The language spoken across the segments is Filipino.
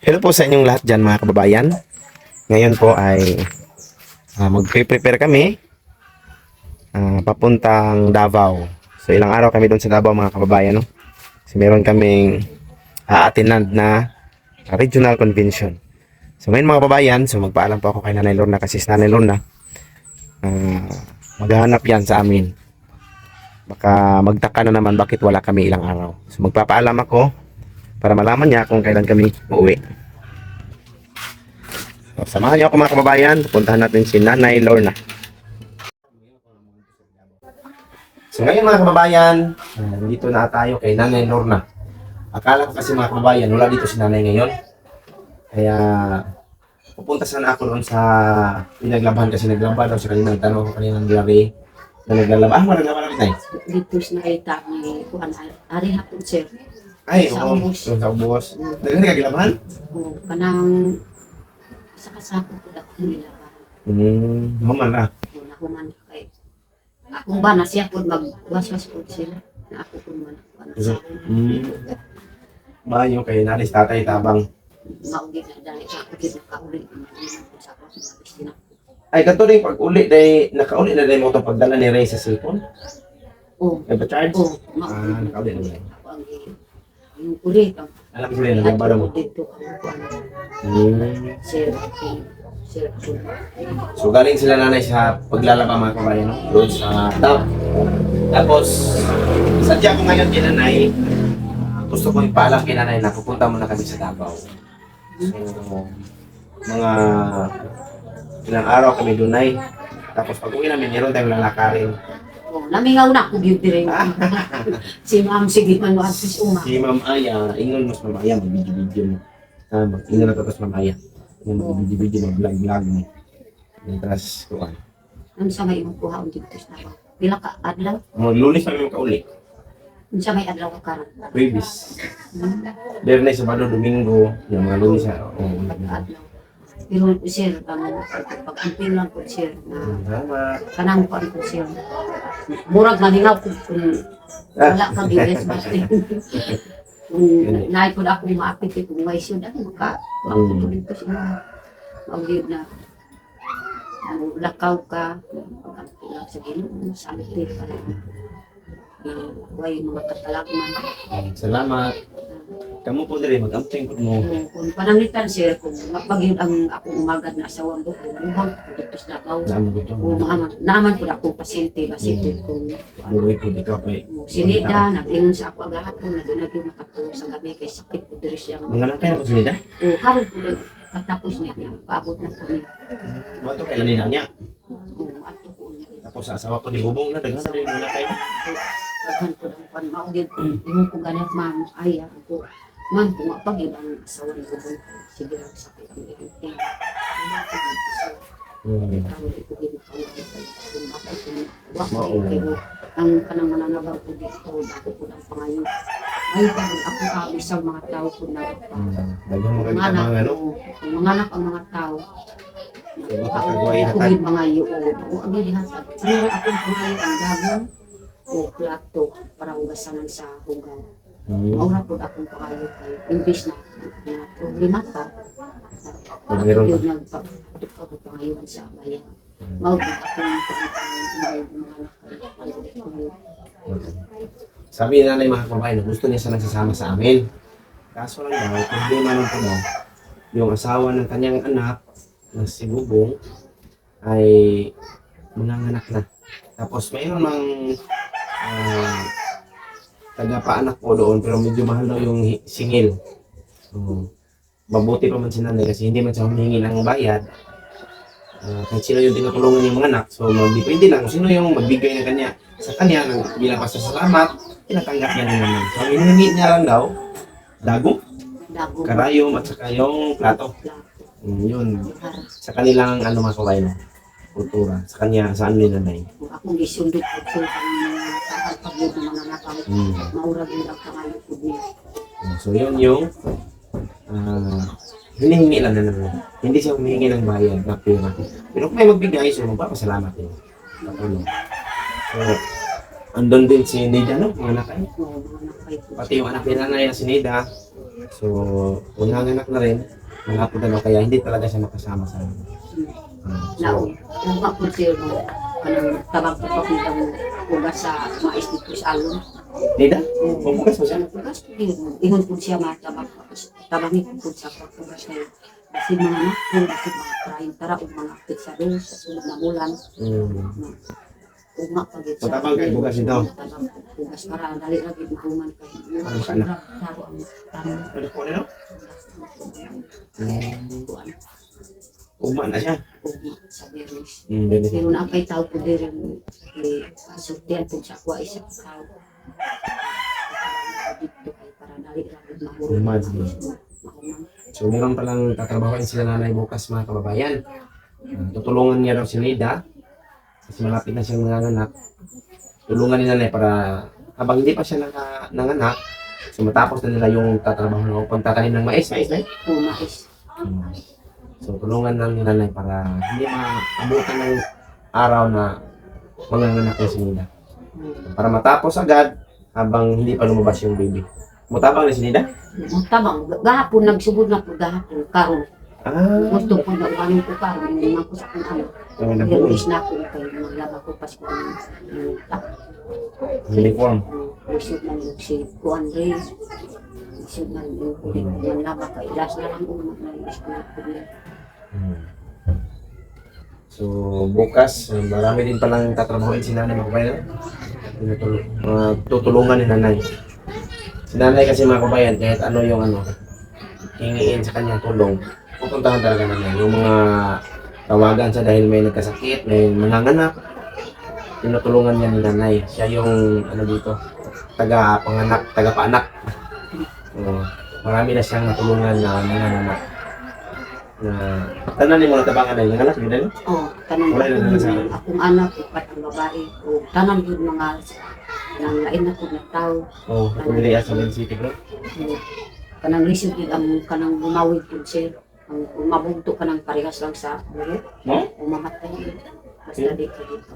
Hello po sa inyong lahat dyan mga kababayan. Ngayon po ay magpe-prepare kami papuntang Davao. So ilang araw kami doon sa Davao mga kababayan. No? So meron kaming attendant na regional convention. So ngayon mga kababayan, so magpaalam po ako kay Nanay Lorna kasi si Nanay Lorna maghahanap yan sa amin. Baka magtaka na naman bakit wala kami ilang araw. So magpapaalam ako para malaman niya kung kailan kami uuwi. So, samahan niyo ako mga kababayan. Pupuntahan natin si Nanay Lorna. So ngayon mga kababayan, dito na tayo kay Nanay Lorna. Akala ko kasi mga kababayan, wala dito si Nanay ngayon. Kaya pupunta sana ako doon sa pinaglaban kasi naglaba daw sa kaninang tanong ko kaninang gabi na naglaba. Naglaba na tayo. Dito sa nakita ni Kuan Ari hapon sir. Ay, Sa oo. ubos. Sa ubos. Dagan ka gilabahan? O kanang sa kasako ko dako nila ba. Maman na. O nahuman kay akong ba na siya pud magwaswas pud sila. Na ako pud man kuan sa Mayo kay nalis tatay tabang. maugi na dali sa ako dito kauli sa ako sa piscina. Ay, kanto rin pag-uli, naka-uli na rin mo itong pagdala ni Ray sa cellphone? O Ay, ba-charge? o Naka-uli na rin. ako ang yung kulit ang Alam ko rin, nagabara mo. dito ako kuan sir sir So, galing sila nanay sa paglalaba mga kabayan, no? Doon sa tap. Tapos, sadya ko ngayon kay nanay, gusto ko ipaalam kay nanay na pupunta muna kami sa Davao. So, mga ilang araw kami doon ay. Tapos pag uwi namin, meron tayong lalakarin. Oh, namingaw na ako beauty rin. Si ma'am, sige man mo artist uma. Si Ma'am Aya, ingon mas Ma'am Aya, mag-video-video mo. Ingon na tapos Ma'am Aya. Yung mag-video-video, mag-vlog mo. Tapos, kuhan. Ano sa may imong kuha dito na ba? Pila ka adlaw? Lunes pa yung kauli. Ano sa may adlaw ka karon? Babies. Biyernes, Sabado, Domingo. Yung mga lunes. Adlaw. Pero sir, pag-ampil lang po sir na Tama. kanang po po sir. Murag malingaw kung wala ka bilis ba? Kung naay ko na akong maapit kung may siya dahil ako po dito siya. Mag-give na lakaw ka, pag-ampil lang sa Ginoo, sa ampil pa rin. Huwag mga katalagman. Salamat. Kamu po diri mag-amping po mo. Kung panangitan sir, kung mapagin ang akong umagad na asawang ko, muhang dito sa Davao. Naman ko ito. Naman ko na akong pasyente, kung Buhay po dito pa eh. sinida, nag-ingon sa ako ang lahat kung nag-inagin makatulong sa gabi kay sakit ko diri siya. Mga nakaya po sila. O karon ko katapos niya, paabot na ko niya. Mga to kailan nila niya. Ato ko niya. Tapos sa asawa ko ni Bubong na daghan na rin muna kayo. Daghan ko ng pan maugid, ingon ko ganit ma'am, ay ako. Man, kung mapagin ang asawa ni Bubong, sige lang sakit ang ikinting. Ang kanang mananabaw ko dito, dako ko ng pangayon. Ay, dahil ako kami sa mga tao ko na Daghan mo kami mga ano. manganak ang mga tao. Makakagawa yung Kugid mga iyo. O ang lihatag. Pero akong pangayon ang gabon o plato para hugasanan sa hugaw. Maura po akong pangayon kay imbis na problema pa. Meron Yung nagpapatutok pangayon sa bayan. Maugid akong pangayon mga Sabi ni nanay mga kababayan, gusto niya sana sasama sa amin. Kaso lang daw, problema lang po daw, yung asawa ng kanyang anak, na si Bubong, ay manganganak na. Tapos mayroon mang tagapaanak po doon, pero medyo mahal daw yung singil. So, mabuti pa man si nanay kasi hindi man siya humingi ng bayad. Kung sino yung tinutulungan yung mga anak, so depende lang kung sino yung magbigay ng kanya sa kanya ng bilang pasasalamat, tinatanggap niya naman. So, ang hiningi niya lang daw, dago, dago. karayom at saka yung plato. Yun. Sa kanilang ano mga kabayan, kultura. Sa kanya, saan nila nanay. Kung akong gisundot ko sa mga pagpagod ng mga nakaw, maura din ang pangayon ko niya. So yun yung hinihingi lang na naman. Hindi siya humihingi ng bayad na pera. Pero kung may magbigay, so magpapasalamat yun. So, andun din si Nida, no? Yung anak ay. Oo, mga nakay ko. Pati yung anak ni nanay na si Nida, So, kung nanganak na rin, malapit na daw, kaya hindi talaga siya makasama sa amin. Na kung mapusir mo, kanang tabang ko pakita mo, ugas sa mais dito sa alon. Nida? Pagbukas mo siya? Ugas, ingon po siya matabang, tabangin po sa pagpugas na yun. Kasi mga anak ko, kasi mga tarayin tara, o mga akit sa rin, sa sunod na bulan. Uma pagit So, tabang kayo bukas ito? Tabang bukas para dali lagi hukuman kayo. Ano ka na? Taro ang tamo. Ano po nila? Kuan, Uma na siya. uma sa beres. Ganun siya. Pero naapay tao po din surtihan po sa kuha isang tao. Dito kay para dali lagi mahurot. Human. Mahuman. So, meron palang tatrabahoin sila nanay bukas mga kababayan. Tutulungan niya daw si Lida. Kasi malapit na siyang nanganak. Tulungan ni nanay para habang hindi pa siya nanganak, so matapos na nila yung tatrabaho na pagtatanim ng mais. Mais na Mais. So, tulungan lang ni nanay para hindi maabutan ng araw na manganganak na si Lida. Para matapos agad habang hindi pa lumabas yung baby. Mutabang na si Lida? Tabang, gahapon nagsubod na po gahapon. Karon, gusto po na umanin po karon. Hindi man po sa kung ano. Release na ako kayo maglaba ko pas ko ng uniform. usod na yung si Juan Reyes. Usod na yung manlaba ka. Ilas na lang una na yung school ko niya. So, bukas, marami din palang tatrabahoin si nanay mga kabayan. Tutulungan ni nanay. Si nanay kasi mga kabayan, kahit ano yung hingiin sa kanyang tulong, pupuntahan talaga nanay. Yung mga tawagan siya dahil may nagkasakit, may manganganak, tinutulungan niya ni nanay. Siya yung dito, taga-panganak, taga-paanak. Marami na siyang natulungan na nanganak. Tanan ni mo natabangan na yung anak, di ba? Oo, tanan Wala na sa akin. akong anak, ipat ang babae. O tanan yun mga nang lain na po na tao. Oo, pumili sa Main City, bro. Kanang lisod yun ang kanang bumawid po siya. Ang mabugto ka ng parehas lang sa bulo. No? O mamatay yun. Basta di ka dito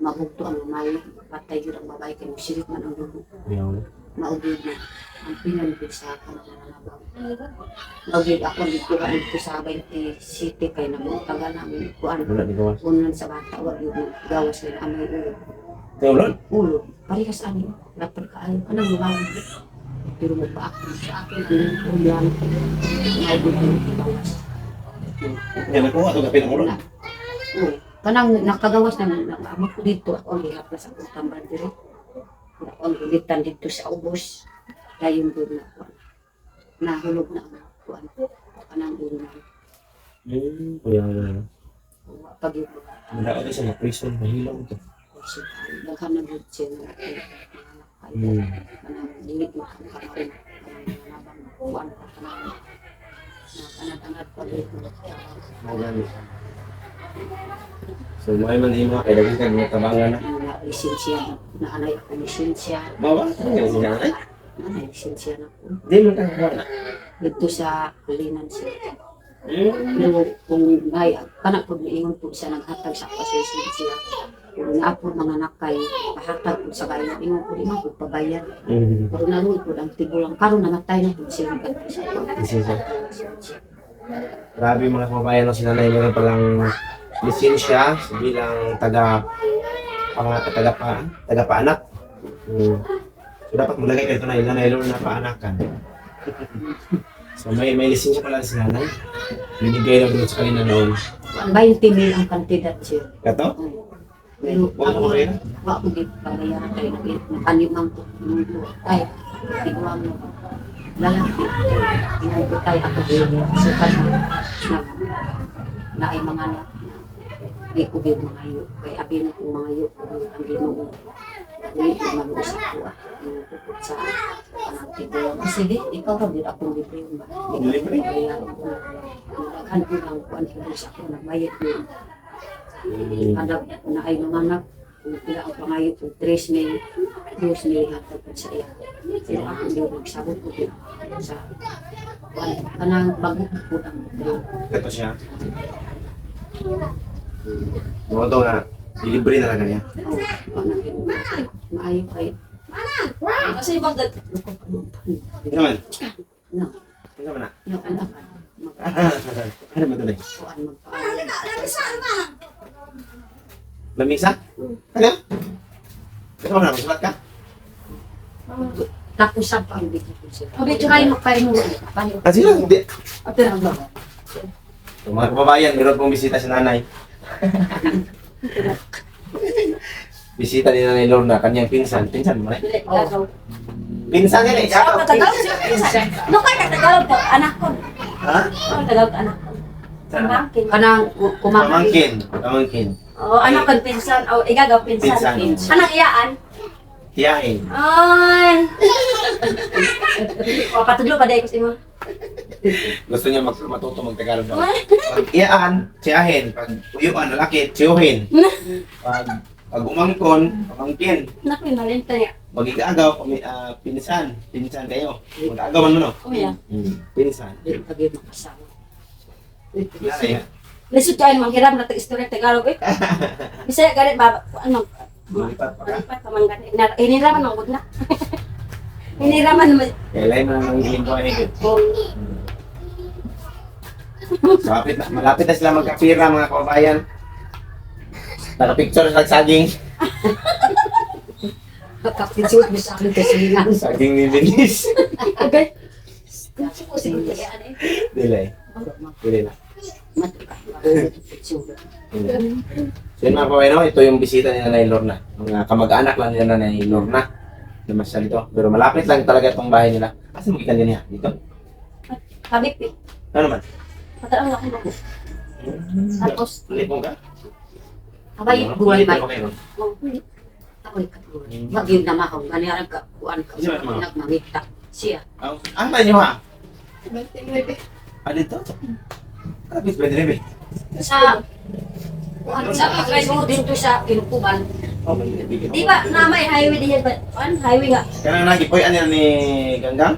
mabugto ang mamay. Patay yun ang babae kaya sirit man ang dugo. Ayaw. Maugid na. Ang pinanipid sa kanang nanabang. Maugid ako dito ka dito sa 20 City kay namutaga namin. Kuan. Wala di gawas. Unan sa bata. Wag yun. Gawas nila ang may ulo. Ayaw, Lord. Ulo. Parehas ani. Dapat ka ay. Anong lumawag? Pero magpa-ako sa akin. Ang ulan. Maugid yung gawas. Yan nakuha, ito kapit ang ulo. Oo. Kanang nakagawas na amot ko dito ako lihat na sa akong tambal dito. Ako ang gulitan dito sa ubos. Dayon doon na ako. Nahulog na ang kuan. Kanang ulo. Kuya, Pag yung manda ka sa mga prison, mahilaw ito. daghan na doon siya na kanang dilit mo ang karoon. Kanang kuan pa kanang kanang pa dito. Magani. So, may man imo kay daghan kang tabangan na. Na lisensya na anay ako lisensya. Bawa, ano nga si nanay? Anay lisensya na ko. Di mo ka wala. Dito sa Alinan siya. Pero kung may kanak po niingon po siya naghatag sa pasensya siya. Kung naapo mga nakay, pahatag po sa bayan. Ingon po di man po pabayan. Pero naroon po ang tigulang. Karoon namatay na po siya. Grabe mga kababayan no, si nanay meron palang lisensya bilang tagapaanak. So dapat maglagay kayo ito na nanay lalo na paanakan. So may lisensya pala si nanay. Binigay lang doon sa kanina noon. 20,000 ang kantidad siya. Kato? Pero Wala mo rin? wako di pagayaran tayo nag-animang po. Ay, tigwang mo. Lalaki. Inay tayo ako din. Sukat na ay mga di ko din mga yuk. Kaya abin ko mga yuk. Ang ginoo. Hindi ko mag-usap ko puput sa tigwang. Sige, ikaw rin din akong libre yung ba? Libre? Pagayaran ko. Naghan ko lang kuan ko sa ako. Nagbayad yun. Anak na ay mga anak, kung pila ang pangayo ko, 3,000, 2,000 hatag ko sa iya. Pero ako hindi nagsabot ko din sa kanang bago ko ang Kato siya. Mga ito nga, libre na lang niya. maayo kay Kasi bakit? Ito naman. Yung anak, Ano ba tuloy? magkuhan, magpaalam. Lamisa? Ano? Gusto mo na, masulat ka? Tapos sa pang-bigay ko siya. Try mo kayo mo. Paano? Ah, sila, hindi. Ate lang ba? So, mga kababayan, meron pong bisita si nanay. Bisita ni Nanay Lorna, kanyang pinsan. Pinsan mo na eh? Oh. Pinsan nila, ikaw. Tagalog siya. No, kaya Tagalog ko, anak ko. Ha? Tagalog, anak ko. Pamangkin. Kanang kumakain. Pamangkin. Oh, anak ko, pinsan. Oh, igagaw, pinsan. Pinsan. Anak iyaan. Tiyahin. Ay. O, patudlo pa dahil ko sa imo. Gusto niya matuto mag-Tagalog daw. Pag iyaan, tiyahin. Pag uyuan, lalaki, tiyuhin. Pag umangkon, pamangkin. Naku, malinta niya. Mag-igagaw, pinsan. Pinsan kayo. Mag-agawan mo, no? Oh, yeah. Pinsan. Hindi pag makasama. Nanay, ha? Lisod kayo, manghiram na istorya Tagalog eh. Bisaya ganit ba, ano, Lumipat pa ka. malipat ka man ganit. Hiniraman ng na. Hiniraman naman. Kailan mo nang linggo ay higit. Oh, Malapit na sila magkapira, mga kababayan. Naka-picture sa saging. Kapitsuot mo sa akin kasi nga. Saging ni Denise. okay. Sige, ano eh. Dili. Dili na. Kapitsuot. So yun mga kababayan, no? Ito yung bisita ni Nanay Lorna. Mga kamag-anak lang ni Nanay Lorna. Namasyal dito. Pero malapit lang talaga itong bahay nila. Kasi magitan din niya. Dito. Kabip eh. Ano naman? Matalang laki mo. Tapos, Lipong ka? Abay, buwan ba? Okay, no? oh, Ako'y katulad. Wag yun na makaw. Ganyan ka. Kuan ka. Sino ang mga? Nagmangita. Siya. Ang man nyo ha? Ah, dito? Kapit ba din Sa kuan sa kakaibo din to sa kinukuban. Oh, di ba na may highway diyan ba? Ano highway nga? Kanang nagipoy ano ni Ganggang?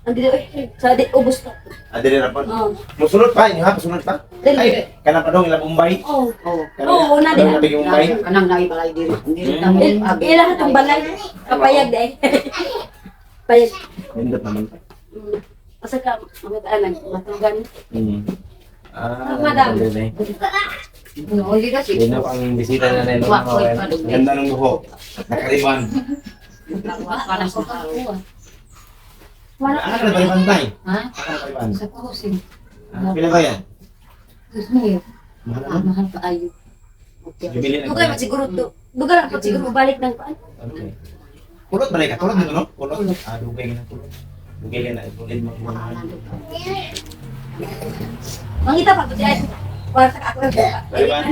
Andito eh. Sa di ubos to. Adili na po. Oh. Musunod pa inyo ha? Musunod pa? Ay, kanang pa dong ilang Bombay. Oh. Oh. Oo, na din. Kanang nabigay Bombay. Kanang naibalay diri. Hindi rin Ilan itong balay? Kapayag dahil. Payag. Nindot naman. Asa ka, mga taanan, matugan. Madam. Madam. Hindi na Yun na pang bisita na nila. Ganda ng buhok. Nakariban. Wala sa tao. Wala. Ano na ba tayo? Ha? Nakariban. Sa kusin. Pila ba yan? Gusto mo Mahal naman. mahal pa ayo. Okay. Bibili na. Dugay pa siguro to. Dugay lang pa siguro balik ng paan. Okay. Kulot ba ka? Kulot nito, no? Kulot. Ah, dugay na kulot. Dugay na. Kulot mo. Mangita pa to diyan. Wala sa ako. Baliban.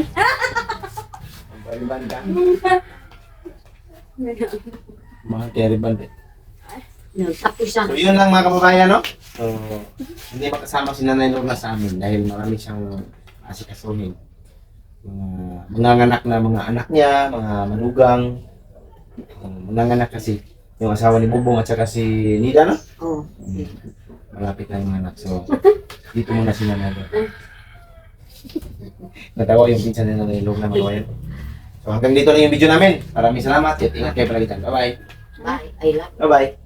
Baliban ka. Mahal kaya riban din. Tapos siya. So yun lang mga kababayan, no? So, hindi makasama si Nanay Lorna sa amin dahil marami siyang asikasuhin. Mga anak na mga anak niya, mga manugang. Mga anak kasi yung asawa ni Bubong at saka si Nida, no? Oh. Malapit na yung mga anak. So, dito muna si Nanay Lorna. Natawa yung pinsan ni Nanay Lorna, mga kababayan. So hanggang dito lang yung video namin. Maraming salamat at ingat kayo palagitan. Bye-bye. Bye. I love Bye-bye.